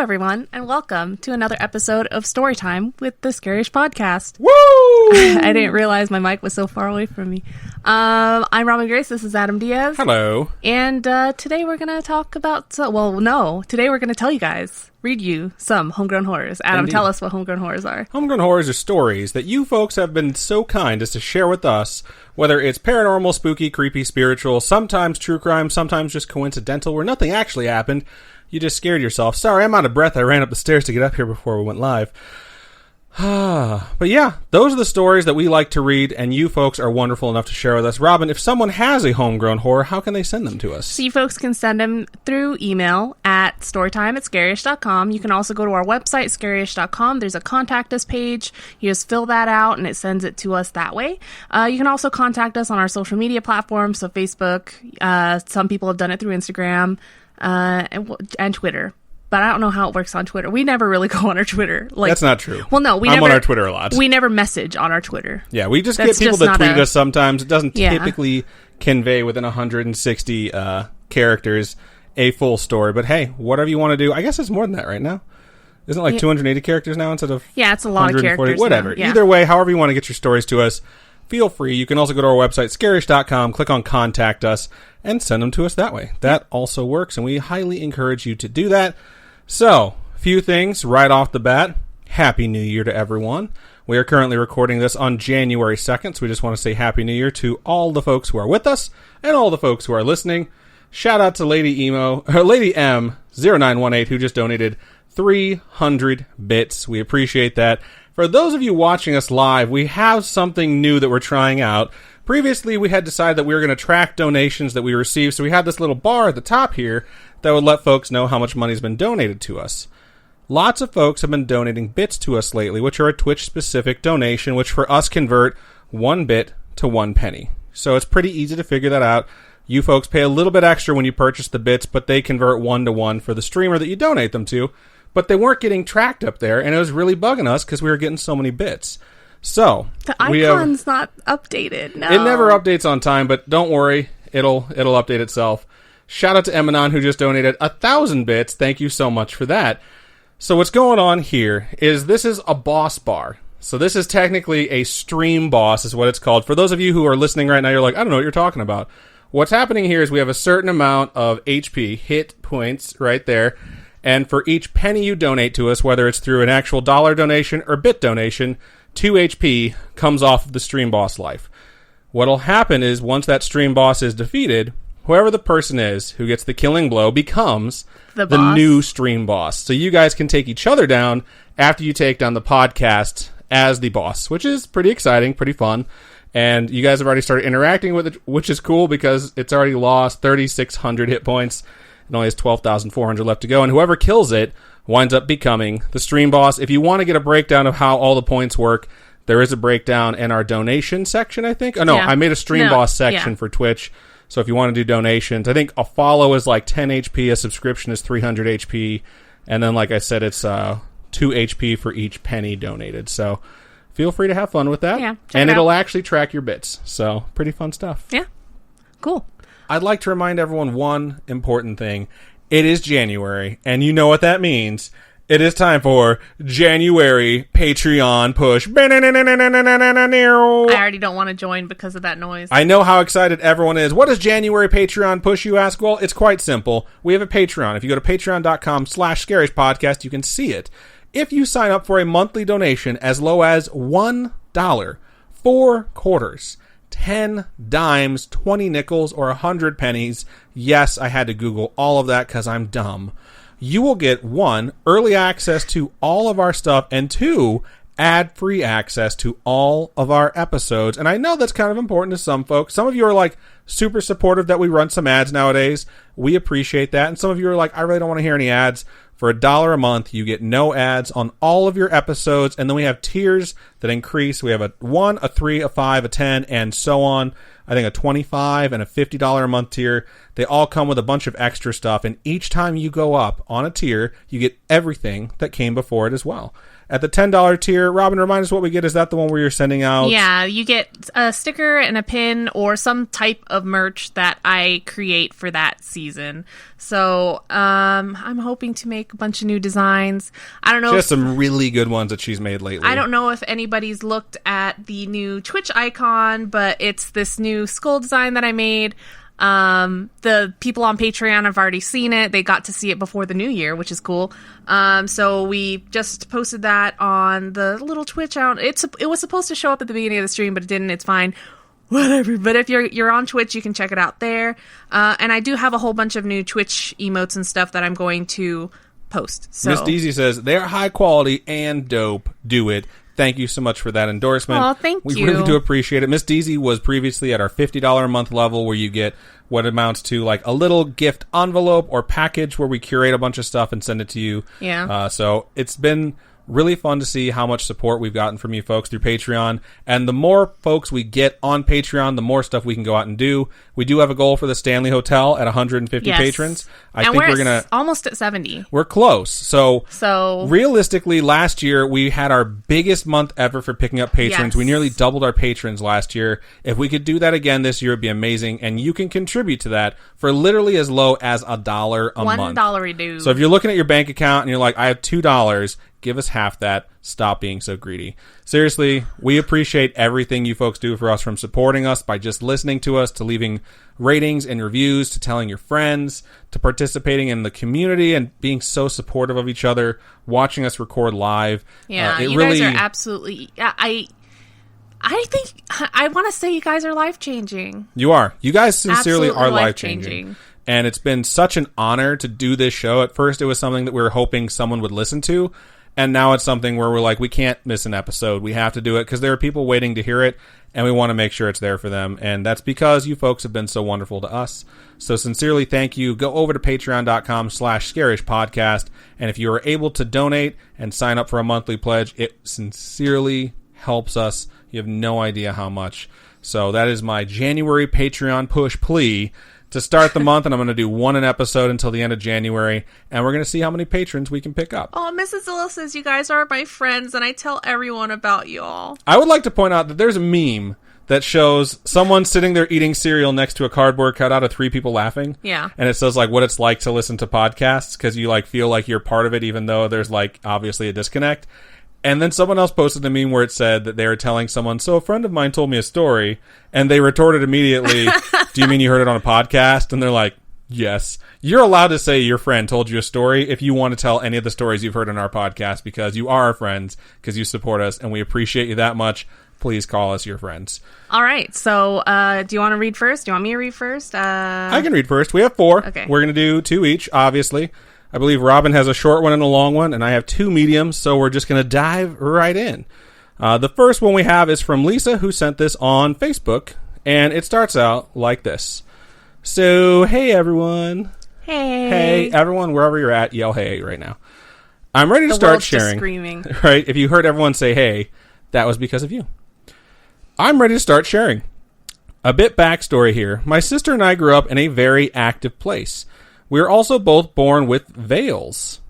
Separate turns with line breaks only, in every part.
everyone, and welcome to another episode of Storytime with the Scaryish podcast.
Woo!
I didn't realize my mic was so far away from me. I'm Robin Grace. This is Adam Diaz.
Hello.
And today we're going to talk about... today we're going to tell you guys, read you some homegrown horrors. Adam,
Indeed.
Tell us what homegrown horrors are.
Homegrown horrors are stories that you folks have been so kind as to share with us, whether it's paranormal, spooky, creepy, spiritual, sometimes true crime, sometimes just coincidental, where nothing actually happened. You just scared yourself. Sorry, I'm out of breath. I ran up the stairs to get up here before we went live. But yeah, those are the stories that we like to read, and you folks are wonderful enough to share with us. Robin, if someone has a homegrown horror, how can they send them to us?
So you folks can send them through email at storytime@scaryish.com. You can also go to our website, scaryish.com. There's a contact us page. You just fill that out, and it sends it to us that way. You can also contact us on our social media platforms, so Facebook. Some people have done it through Instagram and Twitter. But I don't know how it works on Twitter. We never really go on our Twitter.
That's not true.
Well, no,
I'm on our Twitter a lot.
We never message on our Twitter.
Yeah, we just get people that tweet us sometimes. It doesn't typically convey within 160 characters a full story. But hey, whatever you want to do. I guess it's more than that right now. Isn't it like 280 characters now instead of
it's a lot of characters.
Whatever.
Yeah.
Either way, however you want to get your stories to us, feel free. You can also go to our website, scaryish.com, click on Contact Us, and send them to us that way. That also works, and we highly encourage you to do that. So, a few things right off the bat. Happy New Year to everyone. We are currently recording this on January 2nd, so we just want to say Happy New Year to all the folks who are with us and all the folks who are listening. Shout out to Lady M0918, who just donated 300 bits. We appreciate that. For those of you watching us live, we have something new that we're trying out. Previously, we had decided that we were going to track donations that we received, so we had this little bar at the top here that would let folks know how much money's been donated to us. Lots of folks have been donating bits to us lately, which are a Twitch-specific donation, which for us convert 1 bit to 1 penny. So it's pretty easy to figure that out. You folks pay a little bit extra when you purchase the bits, but they convert 1 to 1 for the streamer that you donate them to. But they weren't getting tracked up there, and it was really bugging us because we were getting so many bits. So
the icon's not updated. No,
it never updates on time, but don't worry, it'll update itself. Shout out to Emanon, who just donated 1,000 bits. Thank you so much for that. So what's going on here is this is a boss bar. So this is technically a stream boss, is what it's called. For those of you who are listening right now, you're like, I don't know what you're talking about. What's happening here is we have a certain amount of HP, hit points, right there. And for each penny you donate to us, whether it's through an actual dollar donation or bit donation, 2 HP comes off of the stream boss life. What'll happen is once that stream boss is defeated, whoever the person is who gets the killing blow becomes the new stream boss. So you guys can take each other down after you take down the podcast as the boss, which is pretty exciting, pretty fun. And you guys have already started interacting with it, which is cool because it's already lost 3,600 hit points. It only has 12,400 left to go, and whoever kills it winds up becoming the stream boss. If you want to get a breakdown of how all the points work, there is a breakdown in our donation section, I think. Oh, no, I made a stream boss section for Twitch, so if you want to do donations, I think a follow is like 10 HP, a subscription is 300 HP, and then, like I said, it's 2 HP for each penny donated. So feel free to have fun with that, and it'll actually track your bits, so pretty fun stuff.
Yeah, cool.
I'd like to remind everyone one important thing. It is January, and you know what that means. It is time for January Patreon push. I
already don't want to join because of that noise.
I know how excited everyone is. What is January Patreon push, you ask? Well, it's quite simple. We have a Patreon. If you go to patreon.com/Scaryish podcast, you can see it. If you sign up for a monthly donation as low as $1, 4 quarters, 10 dimes, 20 nickels, or 100 pennies. Yes, I had to Google all of that because I'm dumb. You will get 1, early access to all of our stuff, and 2, ad-free access to all of our episodes. And I know that's kind of important to some folks. Some of you are like super supportive that we run some ads nowadays. We appreciate that. And some of you are like, I really don't want to hear any ads. For $1 a month, you get no ads on all of your episodes, and then we have tiers that increase. We have a 1, a 3, a 5, a 10, and so on. I think a $25 and a $50 a month tier. They all come with a bunch of extra stuff, and each time you go up on a tier, you get everything that came before it as well. At the $10 tier, Robin, remind us what we get. Is that the one where you're sending out?
Yeah, you get a sticker and a pin or some type of merch that I create for that season. So I'm hoping to make a bunch of new designs. I don't know.
She has some really good ones that she's made lately.
I don't know if anybody's looked at the new Twitch icon, but it's this new skull design that I made. The people on Patreon have already seen it. They got to see it before the new year, which is cool. So we just posted that on the little Twitch out. It was supposed to show up at the beginning of the stream, but it didn't. It's fine. Whatever. But if you're on Twitch, you can check it out there. And I do have a whole bunch of new Twitch emotes and stuff that I'm going to post. So
Miss Deezy says, they're high quality and dope. Do it. Thank you so much for that endorsement.
Oh, thank you.
We really do appreciate it. Miss Deezy was previously at our $50 a month level where you get what amounts to like a little gift envelope or package where we curate a bunch of stuff and send it to you.
Yeah.
So it's been really fun to see how much support we've gotten from you folks through Patreon. And the more folks we get on Patreon, the more stuff we can go out and do. We do have a goal for the Stanley Hotel at 150 patrons. I think we're going to
almost at 70.
We're close. So realistically, last year we had our biggest month ever for picking up patrons.
Yes.
We nearly doubled our patrons last year. If we could do that again this year, it'd be amazing. And you can contribute to that for literally as low as $1 a month.
$1 a dude.
So if you're looking at your bank account and you're like, I have $2, give us half that. Stop being so greedy. Seriously, we appreciate everything you folks do for us, from supporting us by just listening to us, to leaving ratings and reviews, to telling your friends, to participating in the community and being so supportive of each other, watching us record live.
Yeah, you guys are absolutely... I think... I want to say you guys are life-changing.
You are. You guys sincerely
Absolutely
are life-changing. And it's been such an honor to do this show. At first, it was something that we were hoping someone would listen to. And now it's something where we're like, we can't miss an episode. We have to do it because there are people waiting to hear it. And we want to make sure it's there for them. And that's because you folks have been so wonderful to us. So sincerely, thank you. Go over to patreon.com/Scaryish podcast. And if you are able to donate and sign up for a monthly pledge, it sincerely helps us. You have no idea how much. So that is my January Patreon push plea to start the month, and I'm going to do one an episode until the end of January, and we're going to see how many patrons we can pick up.
Oh, Mrs. Zilla says you guys are my friends, and I tell everyone about you all.
I would like to point out that there's a meme that shows someone sitting there eating cereal next to a cardboard cutout of 3 people laughing.
Yeah.
And it says, like, what it's like to listen to podcasts, because you, like, feel like you're part of it, even though there's, like, obviously a disconnect. And then someone else posted a meme where it said that they were telling someone, so a friend of mine told me a story, and they retorted immediately, do you mean you heard it on a podcast? And they're like, yes. You're allowed to say your friend told you a story if you want to tell any of the stories you've heard on our podcast, because you are our friends, because you support us, and we appreciate you that much. Please call us your friends.
All right. So do you want to read first? Do you want me to read first?
I can read first. We have 4.
Okay.
We're going to do 2 each, obviously. I believe Robin has a short one and a long one, and I have 2 mediums, so we're just going to dive right in. The first one we have is from Lisa, who sent this on Facebook, and it starts out like this. So, hey, everyone.
Hey.
Hey, everyone, wherever you're at, yell hey right now. I'm ready to start sharing.
Just screaming.
Right? If you heard everyone say hey, that was because of you. I'm ready to start sharing. A bit backstory here. My sister and I grew up in a very active place. We are also both born with veils.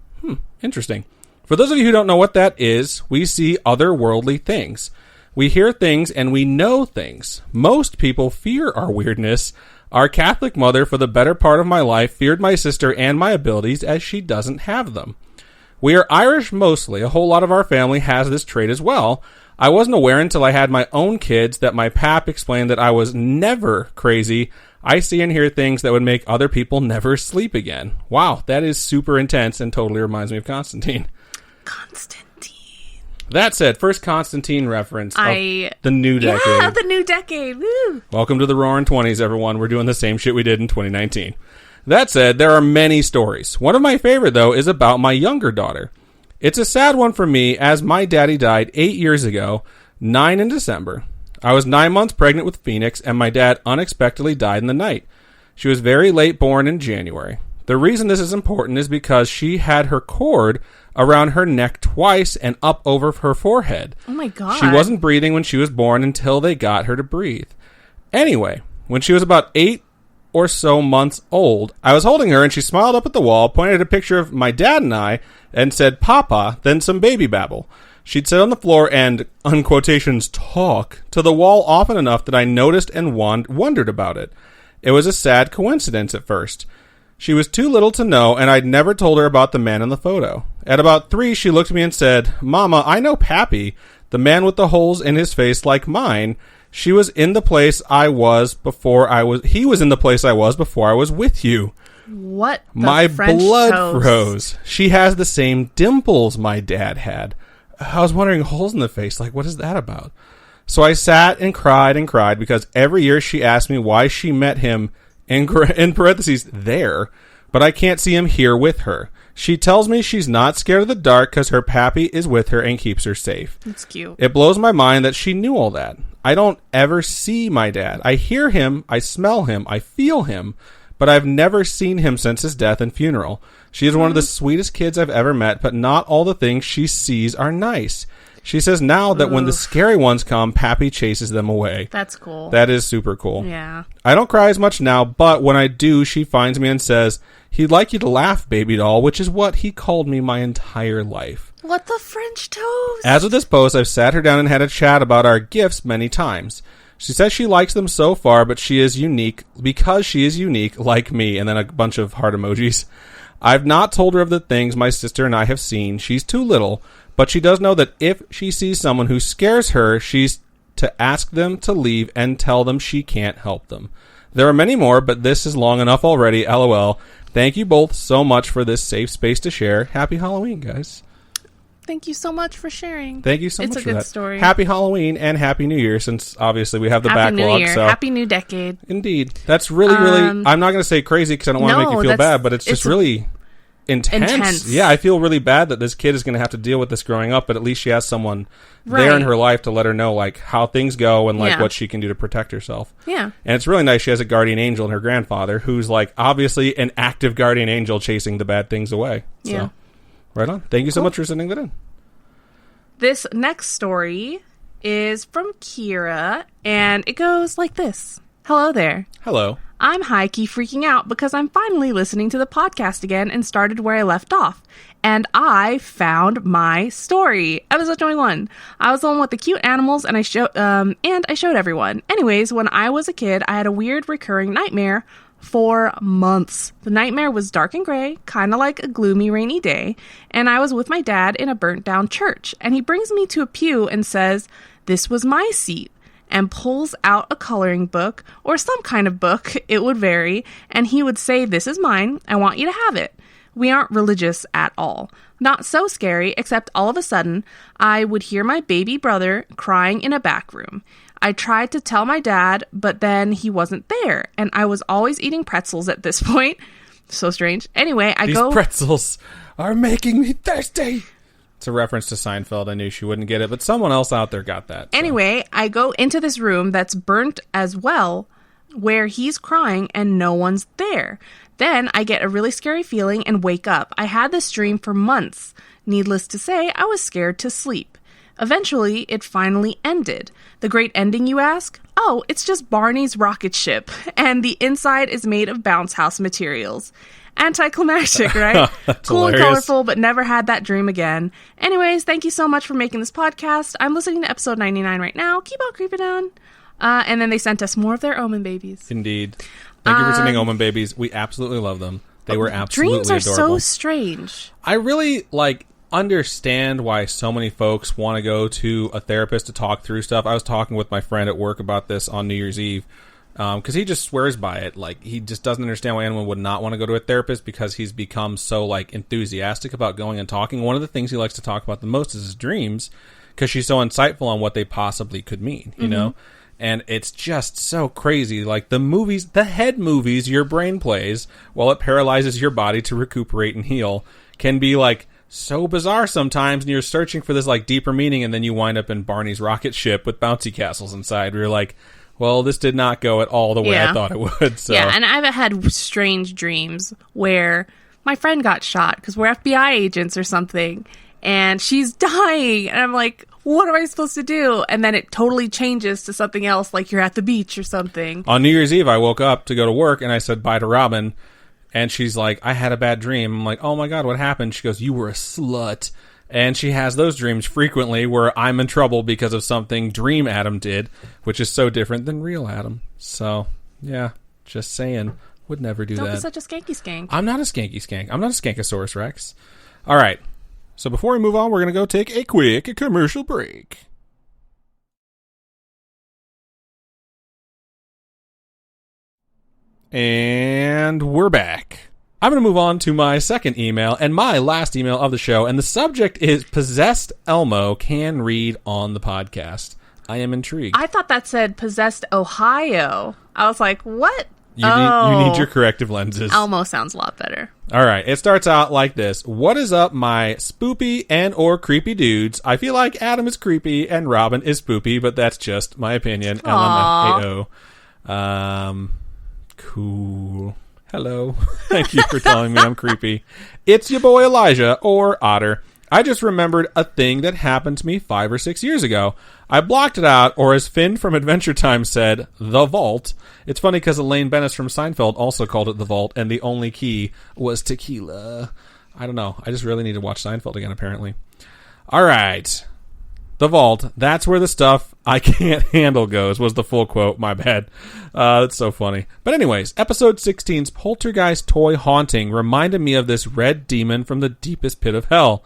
Interesting. For those of you who don't know what that is, we see otherworldly things. We hear things and we know things. Most people fear our weirdness. Our Catholic mother, for the better part of my life, feared my sister and my abilities as she doesn't have them. We are Irish mostly. A whole lot of our family has this trait as well. I wasn't aware until I had my own kids that my pap explained that I was never crazy. I see and hear things that would make other people never sleep again. Wow, that is super intense and totally reminds me of Constantine.
Constantine.
That said, first Constantine reference of the new decade.
Yeah, the new decade. Woo.
Welcome to the Roaring 20s, everyone. We're doing the same shit we did in 2019. That said, there are many stories. One of my favorite, though, is about my younger daughter. It's a sad one for me, as my daddy died 8 years ago, 9 in December. I was 9 months pregnant with Phoenix, and my dad unexpectedly died in the night. She was very late born in January. The reason this is important is because she had her cord around her neck twice and up over her forehead.
Oh my God.
She wasn't breathing when she was born until they got her to breathe. Anyway, when she was about 8 or so months old, I was holding her and she smiled up at the wall, pointed at a picture of my dad and I, and said, "Papa," then some baby babble. She'd sit on the floor and, unquotations, talk to the wall often enough that I noticed and wondered about it. It was a sad coincidence at first. She was too little to know, and I'd never told her about the man in the photo. At about 3, she looked at me and said, "Mama, I know Pappy, the man with the holes in his face like mine. He was in the place I was before I was with you."
What the
My
French
blood
toast.
froze. She has the same dimples my dad had. I was wondering, holes in the face, like, what is that about? So I sat and cried because every year she asked me why she met him, in parentheses, there, but I can't see him here with her. She tells me she's not scared of the dark because her pappy is with her and keeps her safe.
That's cute.
It blows my mind that she knew all that. I don't ever see my dad. I hear him, I smell him, I feel him, but I've never seen him since his death and funeral. She is one of the sweetest kids I've ever met, but not all the things she sees are nice. She says now that when the scary ones come, Pappy chases them away.
That's cool.
That is super cool.
Yeah.
I don't cry as much now, but when I do, she finds me and says, "He'd like you to laugh, baby doll," which is what he called me my entire life.
What the French toast?
As with this post, I've sat her down and had a chat about our gifts many times. She says she likes them so far, but she is unique because she is unique like me, and then a bunch of heart emojis. I've not told her of the things my sister and I have seen. She's too little, but she does know that if she sees someone who scares her, she's to ask them to leave and tell them she can't help them. There are many more, but this is long enough already. LOL. Thank you both so much for this safe space to share. Happy Halloween, guys.
Thank you so much for sharing.
Thank you so much
for that. It's a good story.
Happy Halloween and Happy New Year, since obviously we have the
Happy
backlog.
New Year.
So. Happy
New Decade.
Indeed. That's really, I'm not going to say crazy because I don't want to make you feel bad, but it's just really intense. Yeah, I feel really bad that this kid is going to have to deal with this growing up, but at least she has someone there in her life to let her know like how things go and like what she can do to protect herself.
Yeah.
And it's really nice she has a guardian angel in her grandfather who's like obviously an active guardian angel chasing the bad things away. So,
yeah.
Right on. Thank you so much for sending that in.
This next story is from Kira, and it goes like this. Hello there.
Hello.
I'm high-key freaking out because I'm finally listening to the podcast again and started where I left off. And I found my story. Episode 21. I was the one with the cute animals, and I showed everyone. Anyways, when I was a kid, I had a weird recurring nightmare for months. The nightmare was dark and gray, kind of like a gloomy, rainy day, and I was with my dad in a burnt-down church, and he brings me to a pew and says, "This was my seat," and pulls out a coloring book, or some kind of book, it would vary, and he would say, "This is mine, I want you to have it." We aren't religious at all. Not so scary, except all of a sudden, I would hear my baby brother crying in a back room. I tried to tell my dad, but then he wasn't there, and I was always eating pretzels at this point. So strange. Anyway,
These pretzels are making me thirsty. It's a reference to Seinfeld. I knew she wouldn't get it, but someone else out there got that. So.
Anyway, I go into this room that's burnt as well, where he's crying and no one's there. Then I get a really scary feeling and wake up. I had this dream for months. Needless to say, I was scared to sleep. Eventually, it finally ended. The great ending, you ask? Oh, it's just Barney's rocket ship, and the inside is made of bounce house materials. Anticlimactic, right? Cool
hilarious.
And colorful, but never had that dream again. Anyways, thank you so much for making this podcast. I'm listening to episode 99 right now. Keep on creeping on. And then they sent us more of their Omen babies.
Indeed. Thank you for sending Omen babies. We absolutely love them. They were absolutely
Dreams are
adorable.
so strange.
I really, understand why so many folks want to go to a therapist to talk through stuff. I was talking with my friend at work about this on New Year's Eve because he just swears by it. Like, he just doesn't understand why anyone would not want to go to a therapist because he's become so, enthusiastic about going and talking. One of the things he likes to talk about the most is his dreams because she's so insightful on what they possibly could mean, you know? And it's just so crazy. Like, the head movies your brain plays while it paralyzes your body to recuperate and heal can be, so bizarre sometimes, and you're searching for this deeper meaning, and then you wind up in Barney's rocket ship with bouncy castles inside. Where you're like, well, this did not go at all the way I thought it would. So.
Yeah, and I've had strange dreams where my friend got shot because we're FBI agents or something, and she's dying, and I'm like, what am I supposed to do? And then it totally changes to something else, like you're at the beach or something.
On New Year's Eve, I woke up to go to work, and I said bye to Robin. And she's like, I had a bad dream. I'm like, oh my God, what happened? She goes, you were a slut. And she has those dreams frequently where I'm in trouble because of something Dream Adam did, which is so different than real Adam. So, yeah, just saying. Would never do that.
Don't be such a skanky skank.
I'm not a skanky skank. I'm not a Skankosaurus Rex. All right. So before we move on, we're going to go take a quick commercial break. And we're back. I'm going to move on to my second email and my last email of the show. And the subject is Possessed Elmo can read on the podcast. I am intrigued.
I thought that said Possessed Ohio. I was like, what?
You need your corrective lenses.
Elmo sounds a lot better.
All right. It starts out like this. What is up, my spoopy and or creepy dudes? I feel like Adam is creepy and Robin is spoopy, but that's just my opinion. LMFAO. Cool. Hello. Thank you for telling me I'm creepy. It's your boy Elijah, or Otter. I just remembered a thing that happened to me 5 or 6 years ago. I blocked it out, or as Finn from Adventure Time said, the vault. It's funny because Elaine Bennis from Seinfeld also called it the vault, and the only key was tequila. I don't know. I just really need to watch Seinfeld again, apparently. All right. The vault. That's where the stuff I can't handle goes, was the full quote. My bad. That's so funny. But anyways, episode 16's poltergeist toy haunting reminded me of this red demon from the deepest pit of hell.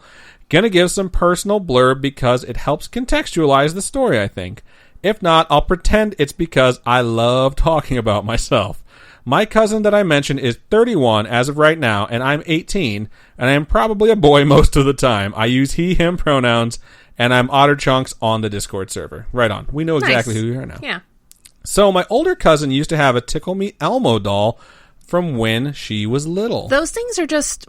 Gonna give some personal blurb because it helps contextualize the story, I think. If not, I'll pretend it's because I love talking about myself. My cousin that I mentioned is 31 as of right now, and I'm 18, and I am probably a boy most of the time. I use he, him pronouns, and I'm Otter Chunks on the Discord server. Right on. We know exactly who you are now.
Yeah.
So my older cousin used to have a Tickle Me Elmo doll from when she was little.
Those things are just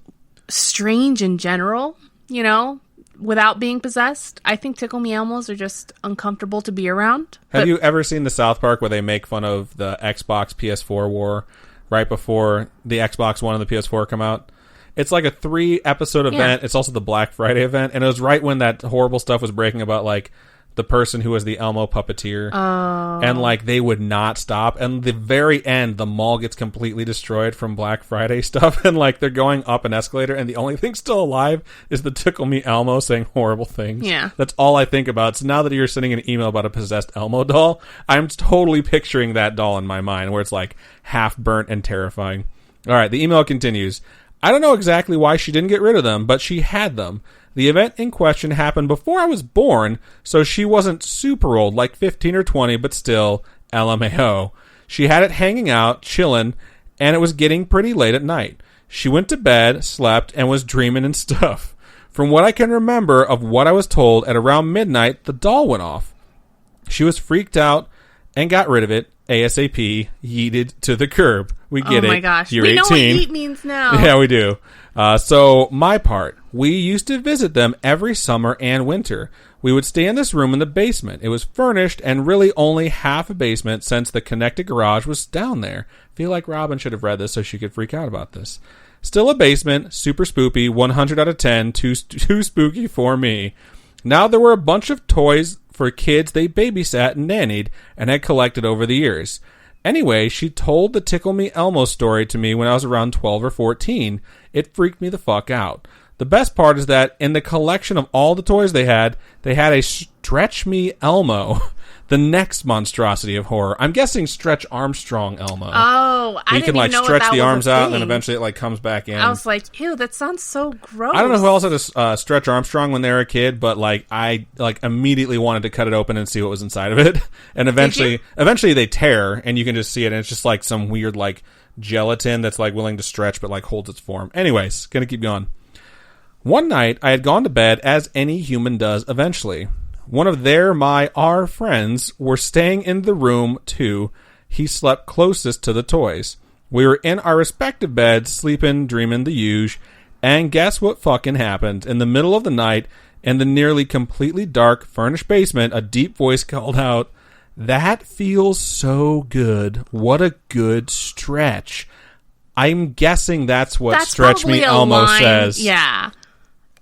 strange in general, you know, without being possessed. I think Tickle Me Elmos are just uncomfortable to be around.
Have you ever seen the South Park where they make fun of the Xbox PS4 war right before the Xbox One and the PS4 come out? It's like a 3-episode event. Yeah. It's also the Black Friday event. And it was right when that horrible stuff was breaking about, like, the person who was the Elmo puppeteer.
Oh.
And, like, they would not stop. And the very end, the mall gets completely destroyed from Black Friday stuff. And, like, they're going up an escalator. And the only thing still alive is the Tickle Me Elmo saying horrible things.
Yeah.
That's all I think about. So now that you're sending an email about a possessed Elmo doll, I'm totally picturing that doll in my mind where it's, like, half burnt and terrifying. All right, the email continues. I don't know exactly why she didn't get rid of them, but she had them. The event in question happened before I was born, so she wasn't super old, like 15 or 20, but still, LMAO. She had it hanging out, chilling, and it was getting pretty late at night. She went to bed, slept, and was dreaming and stuff. From what I can remember of what I was told, at around midnight, the doll went off. She was freaked out and got rid of it. ASAP, yeeted to the curb. We get it.
Oh my gosh.
You're
we
18.
Know what yeet means now.
Yeah, we do. So, my part. We used to visit them every summer and winter. We would stay in this room in the basement. It was furnished and really only half a basement since the connected garage was down there. Feel like Robin should have read this so she could freak out about this. Still a basement, super spoopy, 100 out of 10, too spooky for me. Now there were a bunch of toys for kids they babysat and nannied and had collected over the years. Anyway, she told the Tickle Me Elmo story to me when I was around 12 or 14. It freaked me the fuck out. The best part is that in the collection of all the toys they had a Stretch Me Elmo, the next monstrosity of horror. I'm guessing Stretch Armstrong Elmo.
Oh, I didn't even know
stretch
that
the
was
arms
a
out
thing.
and then eventually it like comes back in.
I was like, ew, that sounds so gross.
I don't know who else had a Stretch Armstrong when they were a kid, but like I like immediately wanted to cut it open and see what was inside of it. And eventually they tear and you can just see it and it's just like some weird like gelatin that's like willing to stretch but like holds its form. Anyways, gonna keep going. One night, I had gone to bed, as any human does eventually. One of our friends were staying in the room, too. He slept closest to the toys. We were in our respective beds, sleeping, dreaming the huge. And guess what fucking happened? In the middle of the night, in the nearly completely dark, furnished basement, a deep voice called out, "That feels so good. What a good stretch." I'm guessing that's what Stretch Me Elmo says.
Yeah.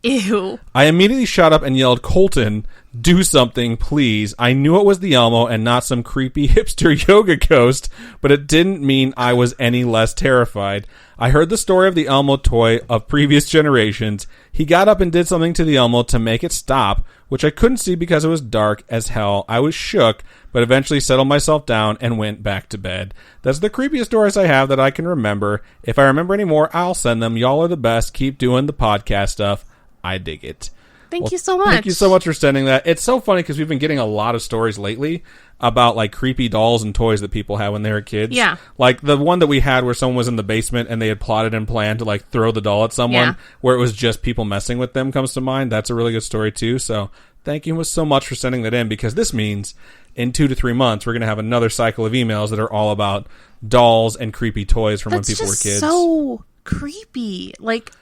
Ew.
I immediately shot up and yelled, Colton, do something, please. I knew it was the Elmo and not some creepy hipster yoga ghost, but it didn't mean I was any less terrified. I heard the story of the Elmo toy of previous generations. He got up and did something to the Elmo to make it stop, which I couldn't see because it was dark as hell. I was shook, but eventually settled myself down and went back to bed. That's the creepiest stories I have that I can remember. If I remember any more, I'll send them. Y'all are the best. Keep doing the podcast stuff. I dig it.
Thank you so much.
Thank you so much for sending that. It's so funny because we've been getting a lot of stories lately about like creepy dolls and toys that people had when they were kids.
Yeah.
Like the one that we had where someone was in the basement and they had plotted and planned to like throw the doll at someone where it was just people messing with them comes to mind. That's a really good story too. So thank you so much for sending that in, because this means in 2 to 3 months we're going to have another cycle of emails that are all about dolls and creepy toys from when people were kids.
So creepy. Like,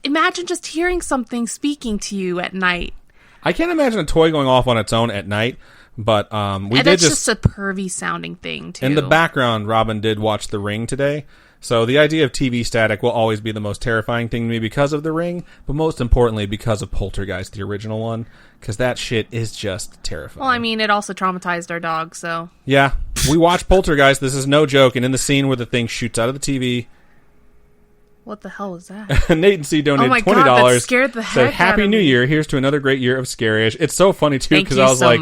imagine just hearing something speaking to you at night.
I can't imagine a toy going off on its own at night, but
it's just a pervy sounding thing too.
In the background, Robin did watch The Ring today, so the idea of TV static will always be the most terrifying thing to me because of The Ring, but most importantly because of Poltergeist, the original one, because that shit is just terrifying.
Well, I mean, it also traumatized our dog, so...
Yeah, we watched Poltergeist, this is no joke, and in the scene where the thing shoots out of the TV...
What the hell was that?
Nate and C donated $20.
God, that scared the heck
said,
out
Happy
of
New
me.
Year. Here's to another great year of Scaryish. It's so funny, too, because I was like,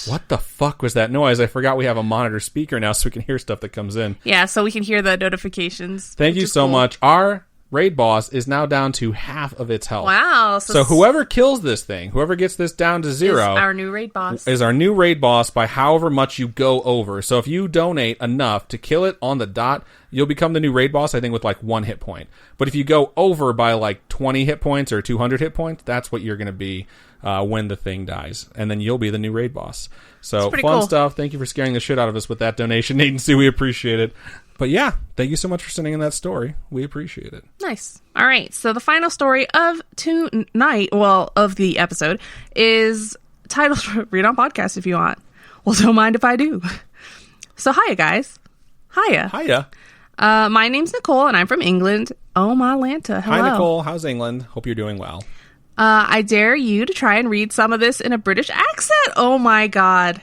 what the fuck was that noise? I forgot we have a monitor speaker now so we can hear stuff that comes in.
Yeah, so we can hear the notifications.
Thank you so
cool.
much. Our raid boss is now down to half of its health.
Wow.
So whoever kills this thing, whoever gets this down to 0...
is our new raid boss.
Is our new raid boss by however much you go over. So if you donate enough to kill it on the dot, you'll become the new raid boss, I think, with like 1 hit point. But if you go over by like 20 hit points or 200 hit points, that's what you're going to be when the thing dies. And then you'll be the new raid boss. So fun
cool
stuff. Thank you for scaring the shit out of us with that donation, Nate and Sue. We appreciate it. But yeah, thank you so much for sending in that story. We appreciate it.
Nice. All right. So the final story of tonight, of the episode, is titled Read on Podcast if you want. Well, don't mind if I do. So hiya, guys. Hiya.
Hiya.
My name's Nicole, and I'm from England. Oh, my Lanta. Hello.
Hi, Nicole. How's England? Hope you're doing well.
I dare you to try and read some of this in a British accent. Oh, my God.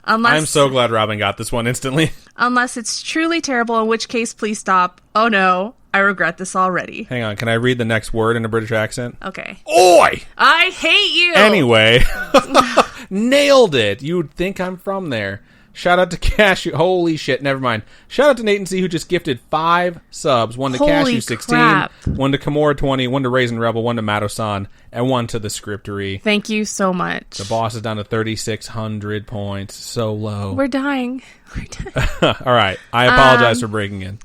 I'm so glad Robin got this one instantly.
Unless it's truly terrible, in which case, please stop. Oh, no. I regret this already.
Hang on. Can I read the next word in a British accent?
Okay.
Oi!
I hate you!
Anyway. Nailed it. You'd think I'm from there. Shout out to Cashew. Holy shit, never mind. Shout out to Nate and C, who just gifted 5 subs. 1 to Cashew 16,
crap.
1 to Kimura 20, 1 to Raisin Rebel, 1 to Mato-san, and 1 to the Scriptery.
Thank you so much.
The boss is down to 3,600 points. So low.
We're dying.
All right. I apologize for breaking in.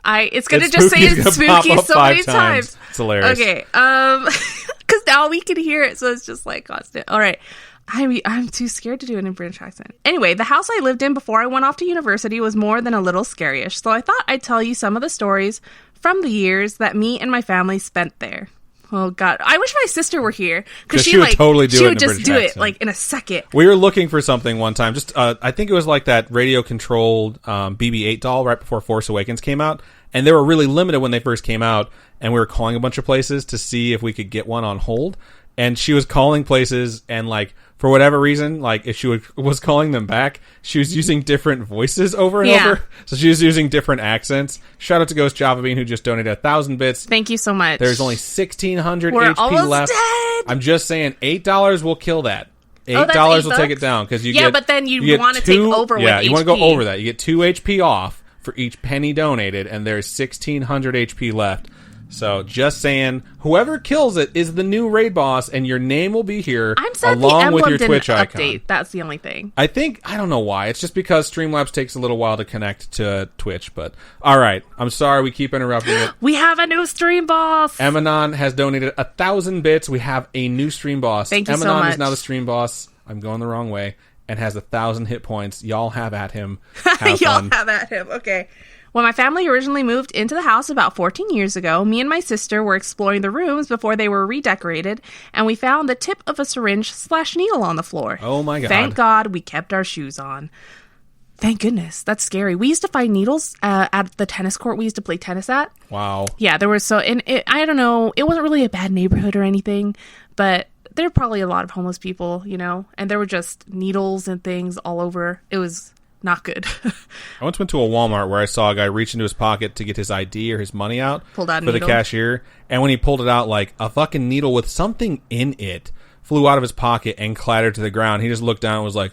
It's going to just say it's spooky so many times.
It's hilarious.
Okay. Because now we can hear it, so it's just like constant. All right. I'm too scared to do it in British accent. Anyway, the house I lived in before I went off to university was more than a little scaryish, so I thought I'd tell you some of the stories from the years that me and my family spent there. Oh God, I wish my sister were here because
she would totally do it. She would
just do it like in a second.
We were looking for something one time. Just I think it was like that radio-controlled BB-8 doll right before Force Awakens came out, and they were really limited when they first came out. And we were calling a bunch of places to see if we could get one on hold. And she was calling places, and like for whatever reason, like if she was calling them back, she was using different voices over and over. So she was using different accents. Shout out to Ghost Java Bean, who just donated 1,000 bits.
Thank you so much.
There's only 1,600
We're
HP
almost
left.
Dead.
I'm just saying, $8 will kill that. $8 will take it down because you get.
Yeah, but then you want to take over.
Yeah,
with
you
want
to go over that. You get 2 HP off for each penny donated, and there's 1,600 HP left. So, just saying, whoever kills it is the new raid boss, and your name will be here along with your Twitch icon.
Update. That's the only thing.
I don't know why. It's just because Streamlabs takes a little while to connect to Twitch, but alright. I'm sorry we keep interrupting it.
We have a new stream boss!
Emanon has donated 1,000 bits. We have a new stream boss.
Thank you so much.
Emanon is now the stream boss. I'm going the wrong way. And has 1,000 hit points. Y'all have at him. Have fun.
Have at him. Okay. When my family originally moved into the house about 14 years ago, me and my sister were exploring the rooms before they were redecorated, and we found the tip of a syringe / needle on the floor.
Oh my God.
Thank God we kept our shoes on. Thank goodness. That's scary. We used to find needles at the tennis court we used to play tennis at.
Wow.
Yeah, there was I don't know, it wasn't really a bad neighborhood or anything, but there were probably a lot of homeless people, and there were just needles and things all over. It was not good.
I once went to a Walmart where I saw a guy reach into his pocket to get his ID or his money out
Pulled out a
for the
needle.
cashier, and when he pulled it out, like a fucking needle with something in it flew out of his pocket and clattered to the ground. He just looked down and was like,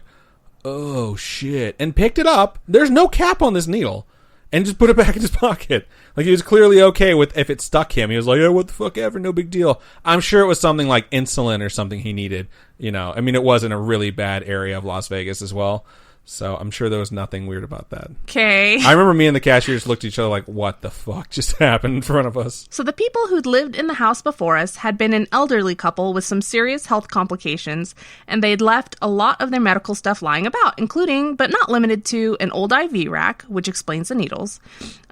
oh shit, and picked it up. There's no cap on this needle, and just put it back in his pocket. Like, he was clearly okay with if it stuck him. He was like, yeah, what the fuck ever, no big deal. I'm sure it was something like insulin or something he needed. I mean, it was in a really bad area of Las Vegas as well. So I'm sure there was nothing weird about that.
Okay.
I remember me and the cashiers looked at each other like, what the fuck just happened in front of us?
So the people who'd lived in the house before us had been an elderly couple with some serious health complications, and they'd left a lot of their medical stuff lying about, including, but not limited to, an old IV rack, which explains the needles.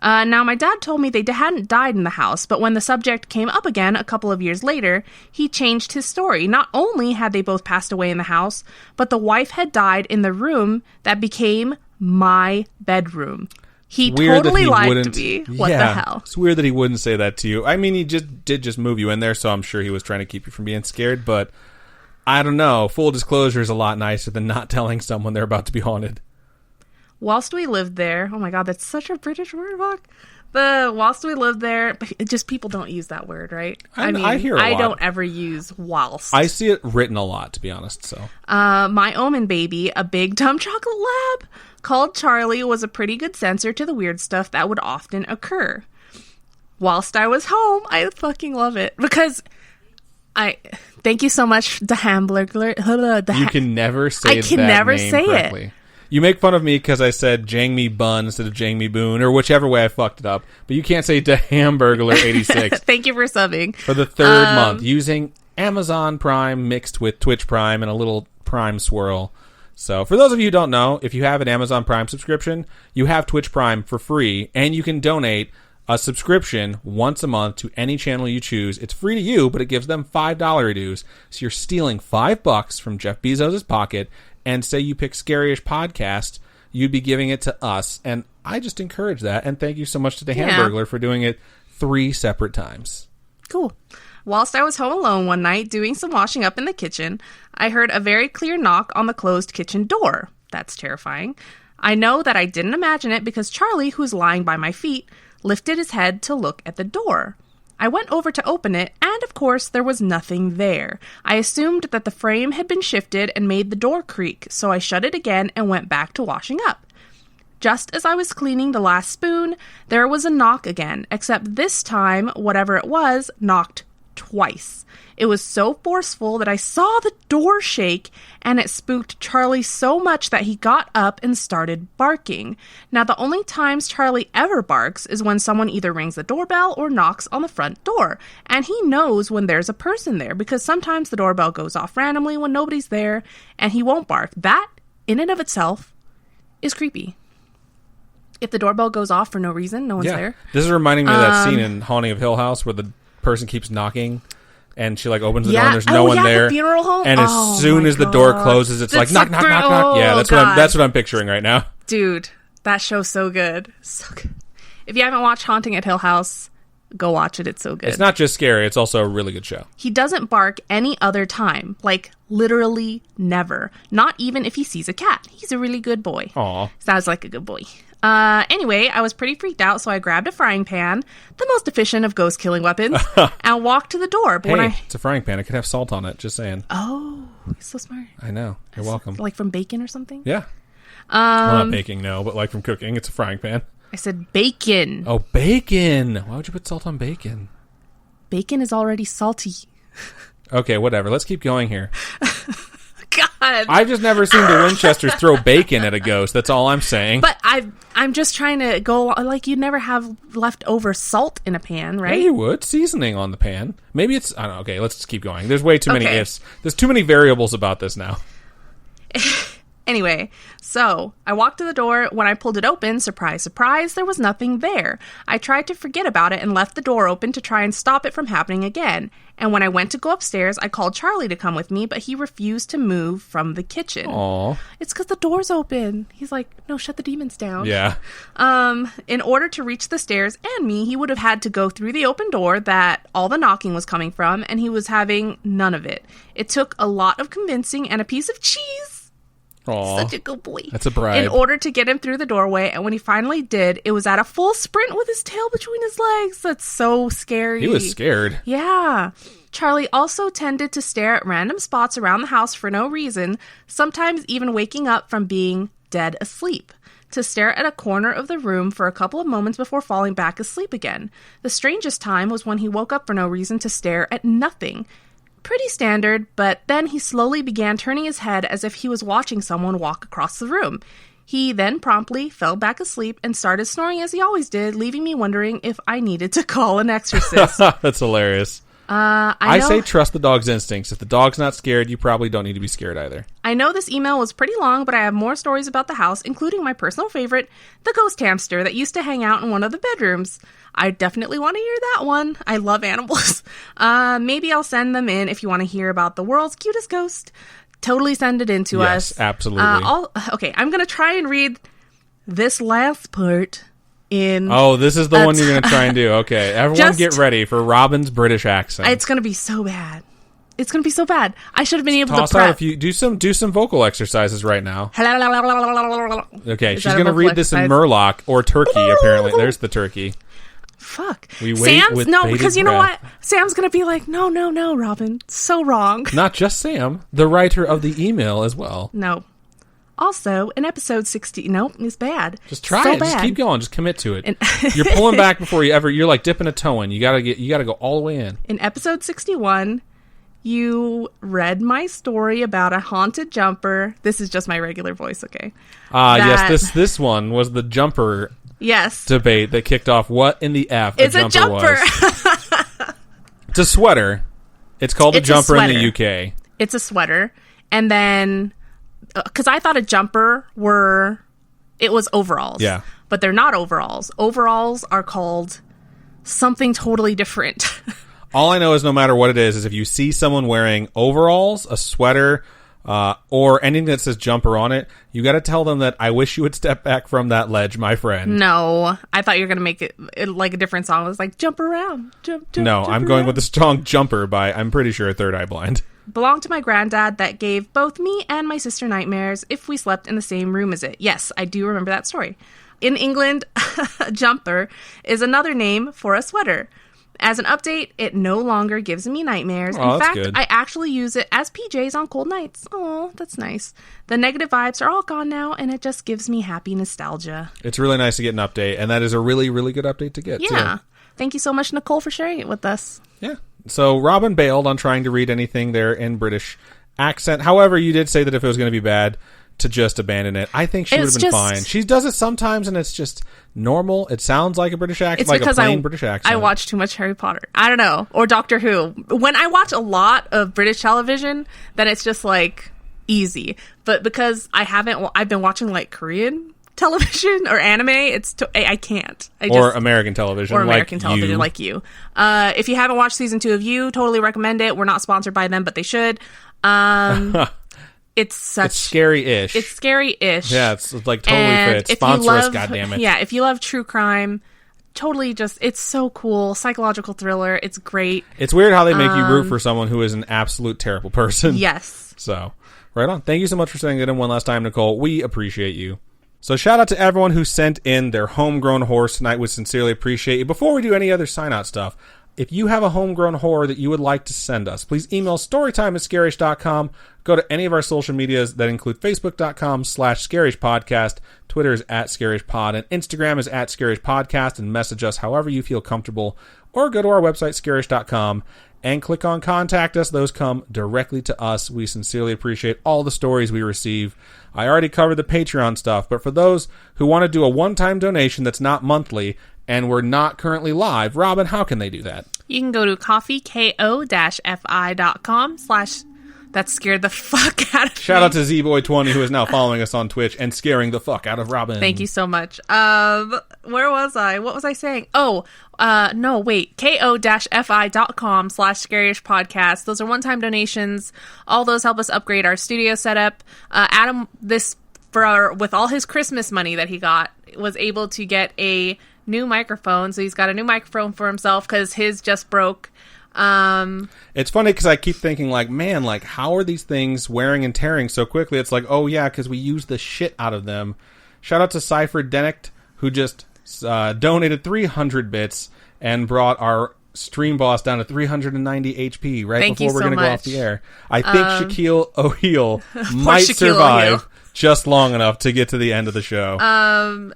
Now, my dad told me they hadn't died in the house, but when the subject came up again a couple of years later, he changed his story. Not only had they both passed away in the house, but the wife had died in the room that became my bedroom. He totally lied to me. What the hell?
It's weird that he wouldn't say that to you. I mean, he did move you in there, so I'm sure he was trying to keep you from being scared, but I don't know. Full disclosure is a lot nicer than not telling someone they're about to be haunted.
Whilst we lived there, oh my god, that's such a British word, fuck. Whilst we lived there, just people don't use that word, right?
I mean, I hear a lot.
I don't ever use whilst.
I see it written a lot, to be honest, so.
My omen baby, a big dumb chocolate lab, called Charlie, was a pretty good sensor to the weird stuff that would often occur. Whilst I was home, I fucking love it, because thank you so much, the Hamburglar.
You can never say that name correctly.
It.
You make fun of me because I said Jang Me Bun instead of Jang Me Boon, or whichever way I fucked it up. But you can't say DeHamburglar86.
Thank you for subbing.
For the third month, using Amazon Prime mixed with Twitch Prime and a little Prime swirl. So, for those of you who don't know, if you have an Amazon Prime subscription, you have Twitch Prime for free, and you can donate a subscription once a month to any channel you choose. It's free to you, but it gives them $5 dues. So you're stealing $5 from Jeff Bezos' pocket, and say you pick Scaryish Podcast, you'd be giving it to us. And I just encourage that. And thank you so much to the Hamburglar for doing it 3 separate times.
Cool. Whilst I was home alone one night doing some washing up in the kitchen, I heard a very clear knock on the closed kitchen door. That's terrifying. I know that I didn't imagine it because Charlie, who's lying by my feet, lifted his head to look at the door. I went over to open it, and of course, there was nothing there. I assumed that the frame had been shifted and made the door creak, so I shut it again and went back to washing up. Just as I was cleaning the last spoon, there was a knock again, except this time, whatever it was, knocked twice. It was so forceful that I saw the door shake, and it spooked Charlie so much that he got up and started barking. Now, the only times Charlie ever barks is when someone either rings the doorbell or knocks on the front door, and he knows when there's a person there, because sometimes the doorbell goes off randomly when nobody's there, and he won't bark. That, in and of itself, is creepy. If the doorbell goes off for no reason, no one's there.
This is reminding me of that scene in Haunting of Hill House where the person keeps knocking and she opens the door and there's no one there.
The funeral home?
And as soon as the door closes, it's like knock, knock, knock, knock. Yeah, that's what I'm picturing right now.
Dude, that show's so good. So good. If you haven't watched Haunting at Hill House, go watch it. It's so good.
It's not just scary, it's also a really good show.
He doesn't bark any other time. Literally never. Not even if he sees a cat. He's a really good boy.
Aw.
Sounds like a good boy. Anyway, I was pretty freaked out, so I grabbed a frying pan, the most efficient of ghost killing weapons, and walked to the door. But
it's a frying pan. It could have salt on it, just saying.
Oh, he's so smart.
I know. You're welcome.
Like from bacon or something?
Yeah. Well, not baking, no, but from cooking. It's a frying pan.
I said bacon.
Oh, bacon. Why would you put salt on bacon?
Bacon is already salty.
Okay, whatever. Let's keep going here.
God.
I've just never seen the Winchesters throw bacon at a ghost. That's all I'm saying.
But I'm just trying to go, you'd never have leftover salt in a pan, right?
Yeah, you would. Seasoning on the pan. Maybe it's, I don't know. Okay, let's just keep going. There's way too many ifs. There's too many variables about this now.
Anyway, so I walked to the door. When I pulled it open, surprise, surprise, there was nothing there. I tried to forget about it and left the door open to try and stop it from happening again. And when I went to go upstairs, I called Charlie to come with me, but he refused to move from the kitchen.
Aww.
It's because the door's open. He's like, no, shut the demons down.
Yeah.
In order to reach the stairs and me, he would have had to go through the open door that all the knocking was coming from, and he was having none of it. It took a lot of convincing and a piece of cheese.
Aww.
Such a good boy.
That's a bribe.
In order to get him through the doorway, and when he finally did, it was at a full sprint with his tail between his legs. That's so scary.
He was scared.
Yeah. Charlie also tended to stare at random spots around the house for no reason, sometimes even waking up from being dead asleep, to stare at a corner of the room for a couple of moments before falling back asleep again. The strangest time was when he woke up for no reason to stare at nothing. Pretty standard, but then he slowly began turning his head as if he was watching someone walk across the room. He then promptly fell back asleep and started snoring as he always did, leaving me wondering if I needed to call an exorcist.
That's hilarious.
I
say trust the dog's instincts. If the dog's not scared, you probably don't need to be scared either.
I know this email was pretty long, but I have more stories about the house, including my personal favorite, the ghost hamster that used to hang out in one of the bedrooms. I definitely want to hear that one. I love animals. Maybe I'll send them in if you want to hear about the world's cutest ghost. Totally send it in to us.
Yes, absolutely.
Okay, I'm going to try and read this last part in...
Oh, this is the one you're going to try and do. Okay, everyone get ready for Robin's British accent.
It's going to be so bad. It's going to be so bad. I should have been able
Toss
to prep.
out a few, do some vocal exercises right now. Okay,
Is
she's
that a
going to read
vocal
this in
exercise?
Murloc or Turkey, apparently. There's the turkey.
Fuck.
We wait
Sam's,
with
no,
bated
because you know
breath.
what? Sam's going to be like, no, Robin. So wrong.
Not just Sam, the writer of the email as well.
No. Also, in episode 60, nope, it's bad.
Just try
so
it.
Bad.
Just keep going. Just commit to it. You're pulling back before you're like dipping a toe in. You gotta go all the way in.
In episode 61, you read my story about a haunted jumper. This is just my regular voice, okay?
Yes, this one was the jumper debate that kicked off what in the F
it's
a jumper was. It's a sweater. It's called a jumper in the UK.
It's a sweater. And then, because I thought a jumper it was overalls.
Yeah.
But they're not overalls. Overalls are called something totally different.
All I know is no matter what it is if you see someone wearing overalls, a sweater, or anything that says jumper on it, you got to tell them that I wish you would step back from that ledge, my friend.
No, I thought you were going to make it like a different song. It was like, jump around, jump
No, I'm going with the song Jumper by, I'm pretty sure, Third Eye Blind.
Belonged to my granddad that gave both me and my sister nightmares if we slept in the same room as it. Yes, I do remember that story. In England, a jumper is another name for a sweater. As an update, it no longer gives me nightmares. In fact,
good.
I actually use it as PJs on cold nights. Oh, that's nice. The negative vibes are all gone now, and it just gives me happy nostalgia.
It's really nice to get an update, and that is a really, really good update to get,
Yeah.
too.
Thank you so much, Nicole, for sharing it with us.
Yeah. So Robin bailed on trying to read anything there in British accent. However, you did say that if it was going to be bad, to just abandon it. I think she would have been fine. She does it sometimes, and it's just normal. It sounds like a British accent, like a plain British accent.
I watch too much Harry Potter. I don't know. Or Doctor Who. When I watch a lot of British television, then it's just like easy. But because I've been watching like Korean television or anime, I can't.
Or American television.
Or American television like you. If you haven't watched season 2 of You, totally recommend it. We're not sponsored by them, but they should. It's
scary-ish.
It's scary-ish.
Yeah, it's like totally fits. Sponsor us, goddammit.
Yeah, if you love true crime, totally it's so cool. Psychological thriller. It's great.
It's weird how they make you root for someone who is an absolute terrible person.
Yes.
So, right on. Thank you so much for sending it in one last time, Nicole. We appreciate you. So shout out to everyone who sent in their homegrown horrors tonight. We sincerely appreciate you. Before we do any other sign-out stuff, if you have a homegrown horror that you would like to send us, please email storytime@scaryish.com. Go to any of our social medias that include facebook.com/scariyishpodcast. Twitter is @scariyishpod, and Instagram is @scariyishpodcast, and message us however you feel comfortable. Or go to our website, scarish.com, and click on Contact Us. Those come directly to us. We sincerely appreciate all the stories we receive. I already covered the Patreon stuff, but for those who want to do a one-time donation that's not monthly, and we're not currently live, Robin, how can they do that?
You can go to coffeeko-fi.com/ that scared the fuck out of me.
Shout out to ZBoy20, who is now following us on Twitch and scaring the fuck out of Robin.
Thank you so much. Where was I? What was I saying? Oh, no, wait. ko-fi.com/Scaryish podcast. Those are one-time donations. All those help us upgrade our studio setup. Adam, with all his Christmas money that he got, was able to get a new microphone. So he's got a new microphone for himself because his just broke.
It's funny because I keep thinking, like, man, like, how are these things wearing and tearing so quickly? It's like, oh yeah, because we use the shit out of them. Shout out to Cypher Denict, who just donated 300 bits and brought our stream boss down to 390 HP before we're going to go off the air. I think Shaquille O'Heal might survive just long enough to get to the end of the show.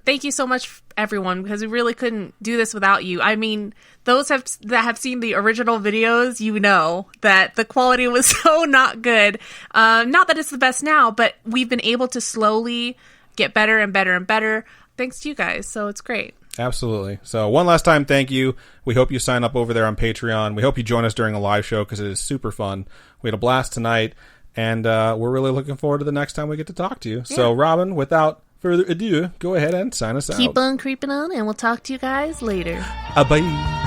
Thank you so much, everyone, because we really couldn't do this without you. I mean, those that have seen the original videos, you know that the quality was so not good. Not that it's the best now, but we've been able to slowly get better and better and better thanks to you guys, so it's great.
Absolutely. So one last time, thank you. We hope you sign up over there on Patreon. We hope you join us during a live show because it is super fun. We had a blast tonight, and we're really looking forward to the next time we get to talk to you. Yeah. So, Robin, without further ado, go ahead and sign us out.
Keep on creeping on, and we'll talk to you guys later.
Bye.